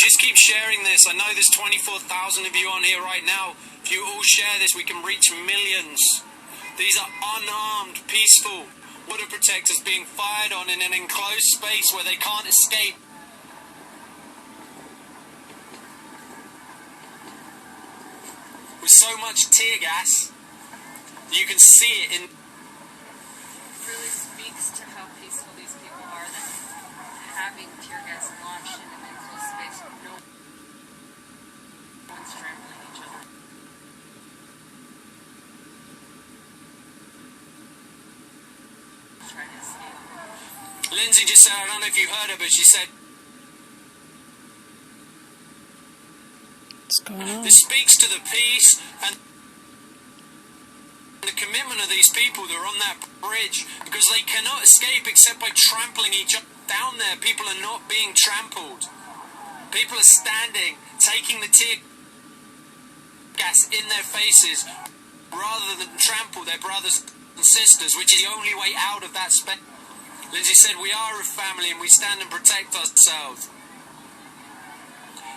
Just keep sharing this. I know there's 24,000 of you on here right now. If you all share this, we can reach millions. These are unarmed, peaceful water protectors being fired on in an enclosed space where they can't escape. With so much tear gas, you can see it in... It really speaks to how peaceful these people are, that having tear gas launched in an enclosed space, no one's trampling each other. Trying to escape. Lindsay just said, I don't know if you heard her, but she said, what's going on? this speaks to the peace and the commitment of these people that are on that bridge, because they cannot escape except by trampling each other. Down there, people are not being trampled. People are standing, taking the tear gas in their faces rather than trample their brothers and sisters, which is the only way out of that space. Lindsay said, we are a family and we stand and protect ourselves.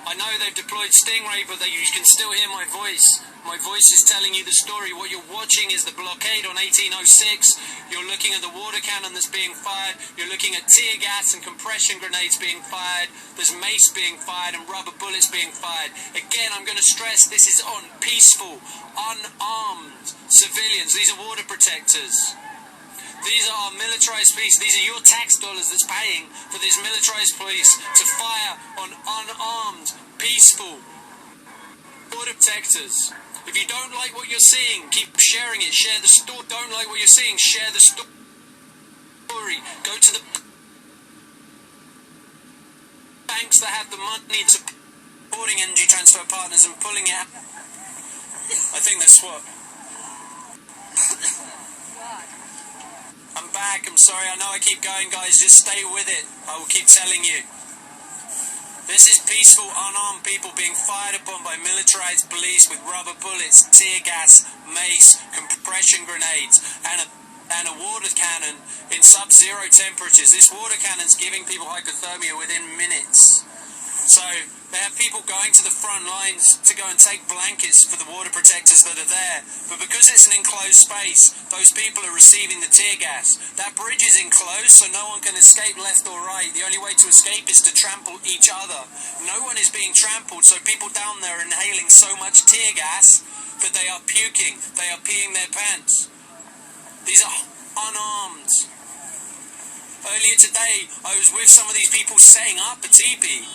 I know they've deployed Stingray, but you can still hear my voice. My voice is telling you the story. What you're watching is the blockade on 1806. You're looking at the water cannon that's being fired. You're looking at tear gas and compression grenades being fired. There's mace being fired and rubber bullets being fired. Again, I'm going to stress this is on peaceful, unarmed civilians. These are water protectors. These are our militarized police. These are your tax dollars that's paying for these militarized police to fire on unarmed, peaceful border protectors. If you don't like what you're seeing, keep sharing it. Share the story. Don't like what you're seeing, share the story. Go to the banks that have the money supporting energy transfer partners and pulling it out. I think that's what... I'm back, I'm sorry, I know I keep going, guys, just stay with it. I will keep telling you. This is peaceful, unarmed people being fired upon by militarized police with rubber bullets, tear gas, mace, compression grenades, and a water cannon in sub-zero temperatures. This water cannon's giving people hypothermia within minutes. So they have people going to the front lines to go and take blankets for the water protectors that are there. But because it's an enclosed space, those people are receiving the tear gas. That bridge is enclosed, so no one can escape left or right. The only way to escape is to trample each other. No one is being trampled, so people down there are inhaling so much tear gas that they are puking. They are peeing their pants. These are unarmed. Earlier today, I was with some of these people setting up a teepee.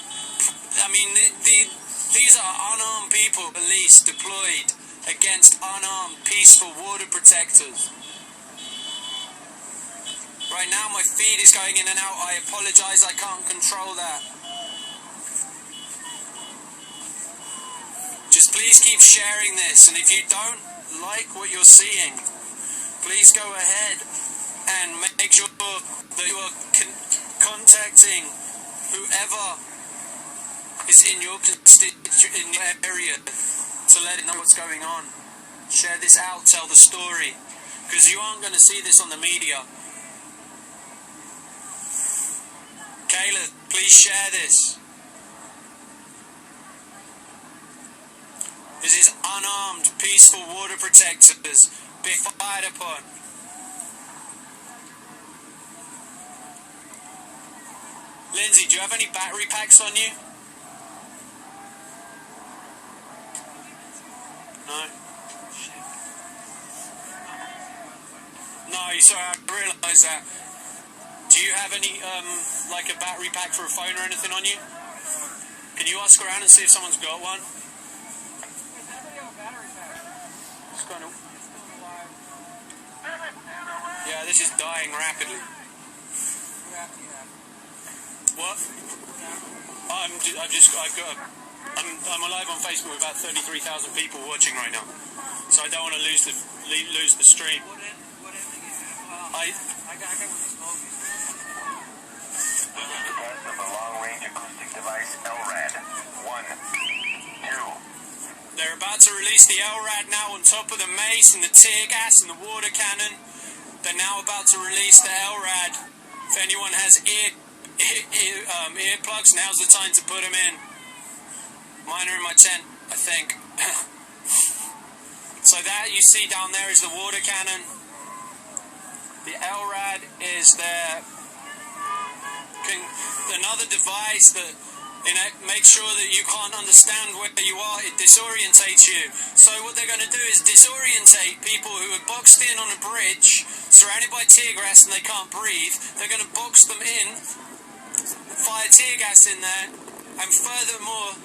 I mean, these are unarmed people, police deployed against unarmed, peaceful water protectors. Right now, my feed is going in and out. I apologize, I can't control that. Just please keep sharing this, and if you don't like what you're seeing, please go ahead and make sure that you are contacting whoever is in your area to let it know what's going on. Share this out, tell the story, because you aren't going to see this on the media. Kayla, please share this. This is unarmed, peaceful water protectors being fired upon. Lindsay, do you have any battery packs on you? No? No, sorry, I realised that. Do you have any, like a battery pack for a phone or anything on you? Can you ask around and see if someone's got one? It's kind of... Yeah, this is dying rapidly. What? I'm alive on Facebook with about 33,000 people watching right now, so I don't want to lose the stream. Test of a long-range acoustic device, LRAD. 1, 2. They're about to release the LRAD now on top of the mace and the tear gas and the water cannon. They're now about to release the LRAD. If anyone has earplugs, now's the time to put them in. Mine are in my tent, I think. So that you see down there is the water cannon. The LRAD is their another device that makes sure that you can't understand where you are. It disorientates you. So what they're going to do is disorientate people who are boxed in on a bridge, surrounded by tear gas, and they can't breathe. They're going to box them in, fire tear gas in there, and furthermore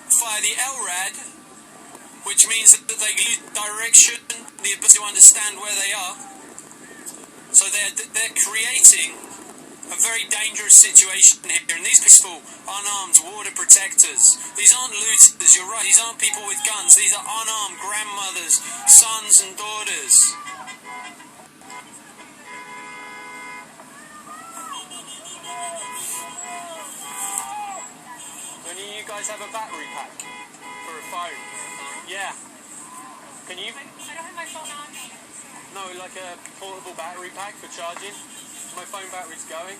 fire the LRAD, which means that they lose direction, the ability to understand where they are. So they're creating a very dangerous situation here, and these peaceful, unarmed water protectors, these aren't looters, you're right, these aren't people with guns, these are unarmed grandmothers, sons and daughters. Do any of you guys have a battery pack for a phone? Yeah. Can you? I don't have my phone on. No, like a portable battery pack for charging. My phone battery's going.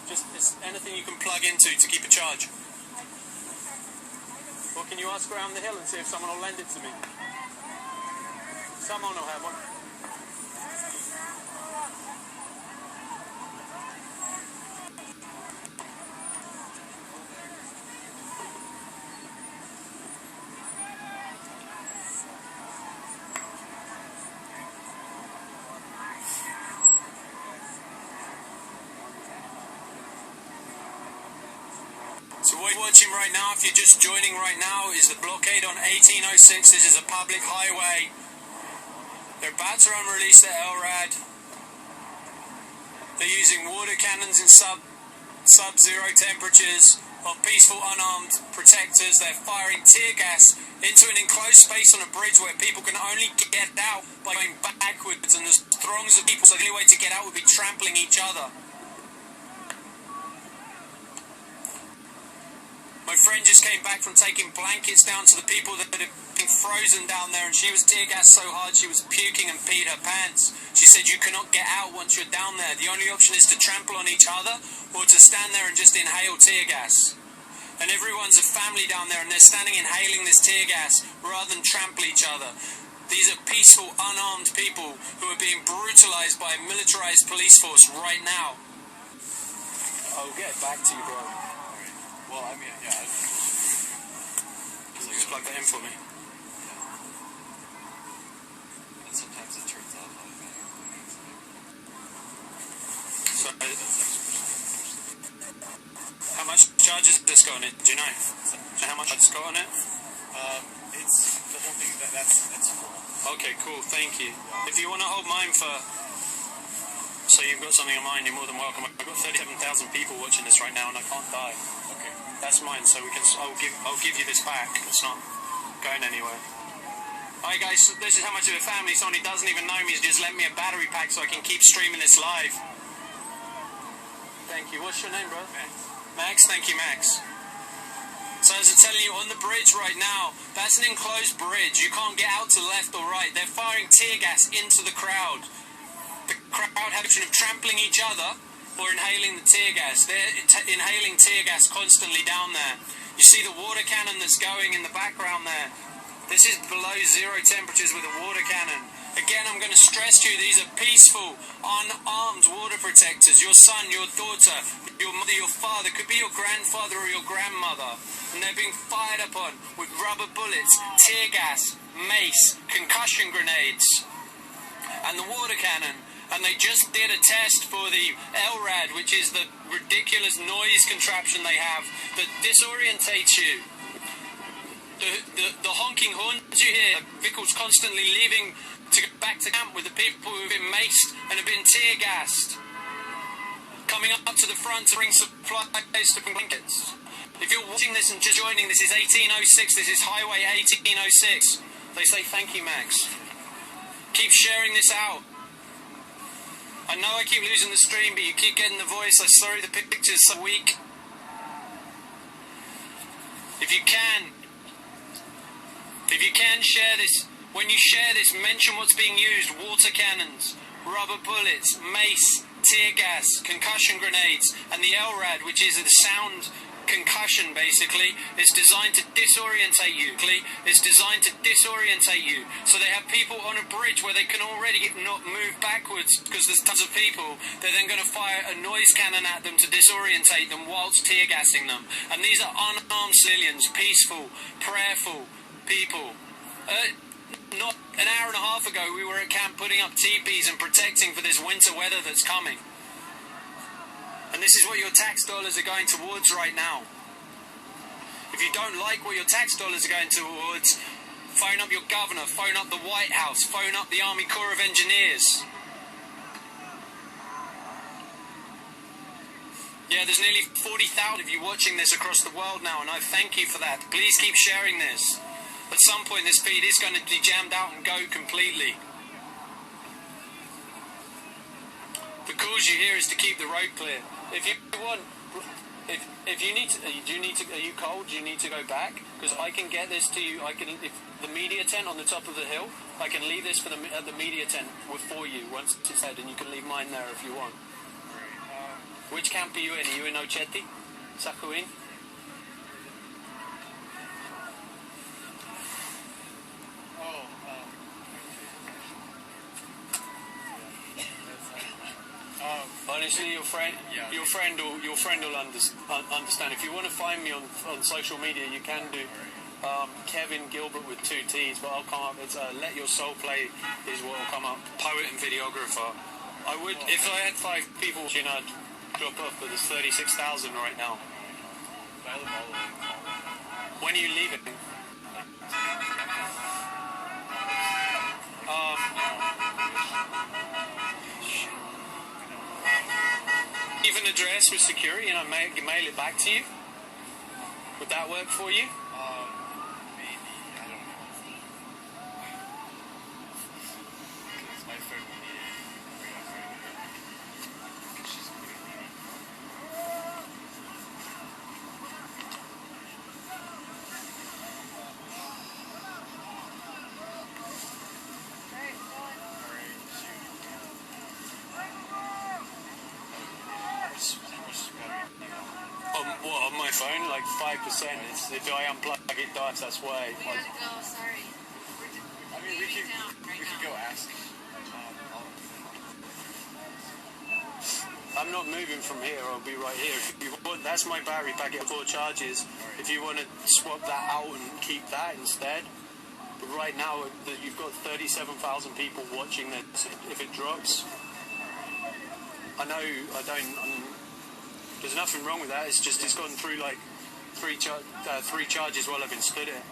Just anything you can plug into to keep a charge. Or can you ask around the hill and see if someone will lend it to me? Someone will have one. So what you're watching right now, if you're just joining right now, is the blockade on 1806. This is a public highway. They're about to unrelease their LRAD. They're using water cannons in sub-zero temperatures on peaceful unarmed protectors. They're firing tear gas into an enclosed space on a bridge where people can only get out by going backwards, and there's throngs of people, so the only way to get out would be trampling each other. My friend just came back from taking blankets down to the people that had been frozen down there, and she was tear gassed so hard she was puking and peed her pants. She said you cannot get out once you're down there. The only option is to trample on each other or to stand there and just inhale tear gas. And everyone's a family down there, and they're standing inhaling this tear gas rather than trample each other. These are peaceful, unarmed people who are being brutalized by a militarized police force right now. I'll get back to you, bro. Well, I mean, yeah. Just plug that in for me. And sometimes it turns off automatically. So, how much charge has this got on it? Do you know? How much it's got on it? It's the whole thing that's full. Okay, cool. Thank you. If you want to hold mine for, so you've got something in mind, you're more than welcome. I've got 37,000 people watching this right now, and I can't die. Okay. That's mine, so we can. I'll give you this back. It's not going anywhere. Hi guys, this is how much of a family. Someone who doesn't even know me has just lent me a battery pack so I can keep streaming this live. Thank you. What's your name, bro? Max. Max. Thank you, Max. So as I'm telling you, on the bridge right now, that's an enclosed bridge. You can't get out to the left or right. They're firing tear gas into the crowd. The crowd have the option of trampling each other or inhaling the tear gas. They're inhaling tear gas constantly down there. You see the water cannon that's going in the background there. This is below zero temperatures with a water cannon. Again, I'm going to stress to you, these are peaceful, unarmed water protectors. Your son, your daughter, your mother, your father, could be your grandfather or your grandmother. And they're being fired upon with rubber bullets, tear gas, mace, concussion grenades, and the water cannon. And they just did a test for the LRAD, which is the ridiculous noise contraption they have that disorientates you. The honking horns you hear, vehicles constantly leaving to go back to camp with the people who have been maced and have been tear gassed. Coming up to the front to bring supplies to blankets. If you're watching this and just joining, this is 1806, this is Highway 1806. They say thank you, Max. Keep sharing this out. I know I keep losing the stream, but you keep getting the voice. I'm sorry the picture's so weak. If you can share this, when you share this, mention what's being used. Water cannons, rubber bullets, mace, tear gas, concussion grenades, and the LRAD, which is the sound concussion, basically. It's designed to disorientate you. It's designed to disorientate you. So they have people on a bridge where they can already not move backwards because there's tons of people. They're then going to fire a noise cannon at them to disorientate them whilst tear gassing them. And these are unarmed civilians, peaceful, prayerful people. Not an hour and a half ago, we were at camp putting up teepees and protecting for this winter weather that's coming. And this is what your tax dollars are going towards right now. If you don't like what your tax dollars are going towards, phone up your governor, phone up the White House, phone up the Army Corps of Engineers. Yeah, there's nearly 40,000 of you watching this across the world now, and I thank you for that. Please keep sharing this. At some point, this feed is going to be jammed out and go completely. The calls you hear is to keep the road clear. If you want, if you need to, are you cold? Do you need to go back? Because I can get this to you. If the media tent on the top of the hill, I can leave this at the media tent for you once it's said, and you can leave mine there if you want. Which camp are you in? Are you in Ocheti? Sakuin? Honestly, your friend will understand. If you want to find me on social media, you can do. Kevin Gilbert with 2 T's, but I'll come up. It's Let Your Soul Play is what will come up. Poet and videographer. I would, if I had 5 people, I'd drop off, but there's 36,000 right now. When are you leaving? Leave an address with security and I mail it back to you? Would that work for you? Maybe. I don't know. Because my friend will need it. She's on my phone, like 5%. If I unplug it dies, that's why. We gotta go, sorry. I mean, we could go ask. I'm not moving from here, I'll be right here. If you want, that's my battery packet, 4 charges. If you want to swap that out and keep that instead. But right now, you've got 37,000 people watching this. If it drops, I know there's nothing wrong with that. It's just it's gone through like 3 charges while I've been stood here.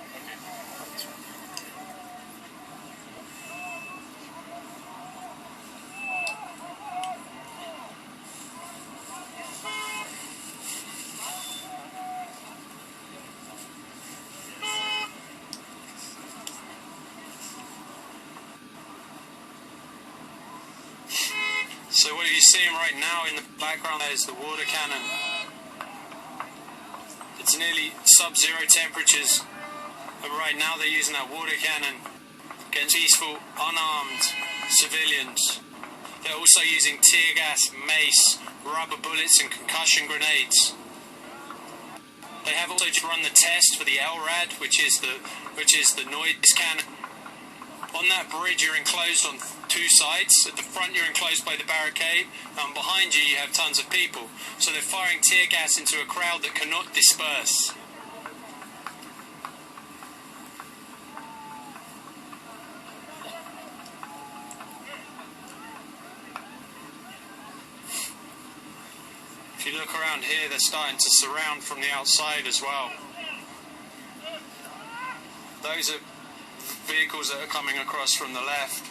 So what are you seeing right now in the background there is the water cannon. It's nearly sub-zero temperatures, but right now they're using that water cannon against peaceful, unarmed civilians. They're also using tear gas, mace, rubber bullets and concussion grenades. They have also just run the test for the LRAD, which is the noise cannon. On that bridge, you're enclosed on 2 sides. At the front, you're enclosed by the barricade, and behind you, you have tons of people. So they're firing tear gas into a crowd that cannot disperse. If you look around here, they're starting to surround from the outside as well. Those are vehicles that are coming across from the left.